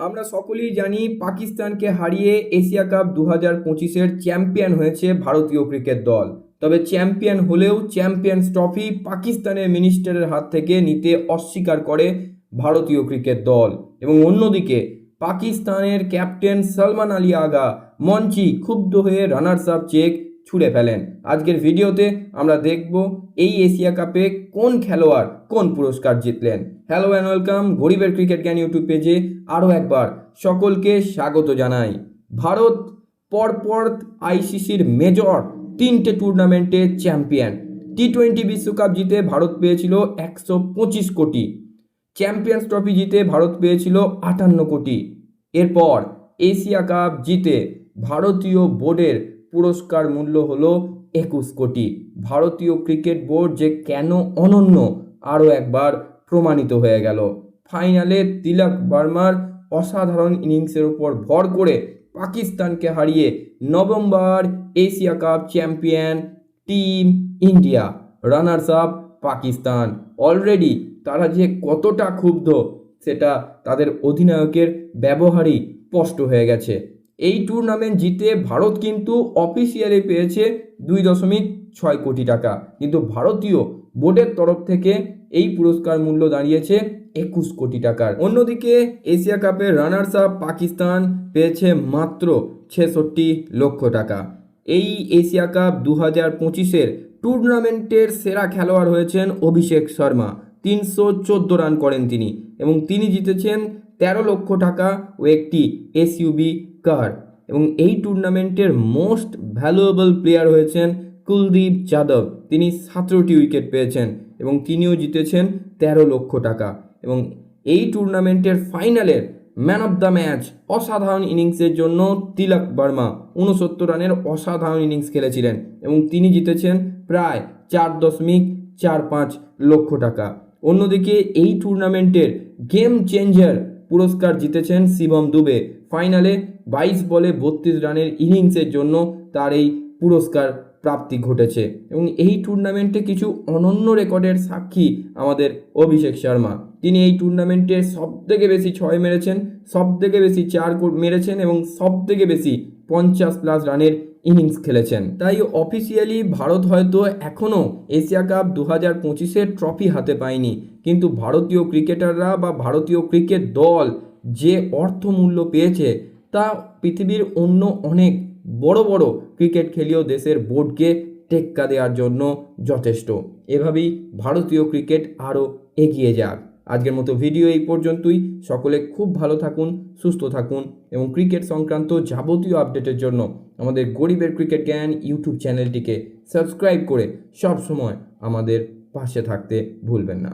আমরা সকলেই জানি পাকিস্তানকে হারিয়ে এশিয়া কাপ 2025-এর চ্যাম্পিয়ন হয়েছে ভারতীয় ক্রিকেট দল। তবে চ্যাম্পিয়ন হলেও চ্যাম্পিয়ন্স ট্রফি পাকিস্তানের মিনিস্টারের হাত থেকে নিতে অস্বীকার করে ভারতীয় ক্রিকেট দল। এবং অন্যদিকে পাকিস্তানের ক্যাপ্টেন সলমান আলী আগা মঞ্চে ক্ষুব্ধ হয়ে রানার্স আপ চেক ছুঁড়ে ফেলেন। আজকের ভিডিওতে আমরা দেখব এই এশিয়া কাপে কোন খেলোয়াড় কোন পুরস্কার জিতলেন। হ্যালো অ্যান্ড ওয়েলকাম গরিবের ক্রিকেট জ্ঞান ইউটিউব পেজে আরও একবার সকলকে স্বাগত জানাই। ভারত পরপর আইসিসির মেজর 3টে টুর্নামেন্টে চ্যাম্পিয়ন। টি20 বিশ্বকাপ জিতে ভারত পেয়েছিল 125 কোটি, চ্যাম্পিয়ন্স ট্রফি জিতে ভারত পেয়েছিল 58 কোটি। এরপর এশিয়া কাপ জিতে ভারতীয় বোর্ডের পুরস্কার মূল্য হলো 21 কোটি। ভারতীয় ক্রিকেট বোর্ড যে কেন অনন্য আরও একবার প্রমাণিত হয়ে গেল। ফাইনালে তিলক বর্মার অসাধারণ ইনিংসের উপর ভর করে পাকিস্তানকে হারিয়ে November Asia cup champion team India. Runners up Pakistan. Already তারা যে কতটা ক্ষুব্ধ সেটা তাদের অধিনায়কের ব্যবহারই স্পষ্ট হয়ে গেছে। এই টুর্নামেন্ট জিতে ভারত কিন্তু অফিসিয়ালি পেয়েছে 2.6 কোটি টাকা, কিন্তু ভারতীয় বোর্ডের তরফ থেকে এই পুরস্কার মূল্য দাঁড়িয়েছে 21 কোটি টাকার। অন্যদিকে এশিয়া কাপে রানার্স আপ পাকিস্তান পেয়েছে মাত্র 66 লক্ষ টাকা। এই এশিয়া কাপ 2025-এর টুর্নামেন্টের সেরা খেলোয়াড় হয়েছেন অভিষেক শর্মা। 314 রান করেন তিনি এবং তিনি জিতেছেন 13 লক্ষ টাকা ও একটি এসইউভি কার। এবং এই টুর্নামেন্টের মোস্ট ভ্যালুয়েবল প্লেয়ার হয়েছেন কুলদীপ যাদব। তিনি 17টি উইকেট পেয়েছেন এবং তিনিও জিতেছেন 13 লক্ষ টাকা। এবং এই টুর্নামেন্টের ফাইনালের ম্যান অফ দ্য ম্যাচ অসাধারণ ইনিংসের জন্য তিলক বর্মা 69 রানের অসাধারণ ইনিংস খেলেছিলেন এবং তিনি জিতেছেন প্রায় 4.45 লক্ষ টাকা। অন্যদিকে এই টুর্নামেন্টের গেম চেঞ্জার পুরস্কার জিতেছেন শিবম দুবে। ফাইনালে 22 বলে 32 রানের ইনিংসের জন্য তার এই পুরস্কার প্রাপ্তি ঘটেছে। এবং এই টুর্নামেন্টে কিছু অনন্য রেকর্ডের সাক্ষী আমাদের অভিষেক শর্মা। তিনি এই টুর্নামেন্টে সবথেকে বেশি 6 মেরেছেন, সবথেকে বেশি 4 মেরেছেন এবং সবথেকে বেশি 50+ রানের ইনিংস খেলেছেন। তাই অফিসিয়ালি ভারত হয়তো এখনও এশিয়া কাপ 2025-এর ট্রফি হাতে পায়নি, কিন্তু ভারতীয় ক্রিকেটাররা বা ভারতীয় ক্রিকেট দল যে অর্থমূল্য পেয়েছে তা পৃথিবীর অন্য অনেক বড় বড় ক্রিকেট খেলীয় দেশের বোর্ডকে টেক্কা দেওয়ার জন্য যথেষ্ট। এভাবেই ভারতীয় ক্রিকেট আরও এগিয়ে যাক। আজকের মতো ভিডিও এই পর্যন্তই। সকলে খুব ভালো থাকুন, সুস্থ থাকুন এবং ক্রিকেট সংক্রান্ত যাবতীয় আপডেটের জন্য আমাদের গরিবের ক্রিকেট জ্ঞান ইউটিউব চ্যানেলটিকে সাবস্ক্রাইব করে সব সময় আমাদের পাশে থাকতে ভুলবেন না।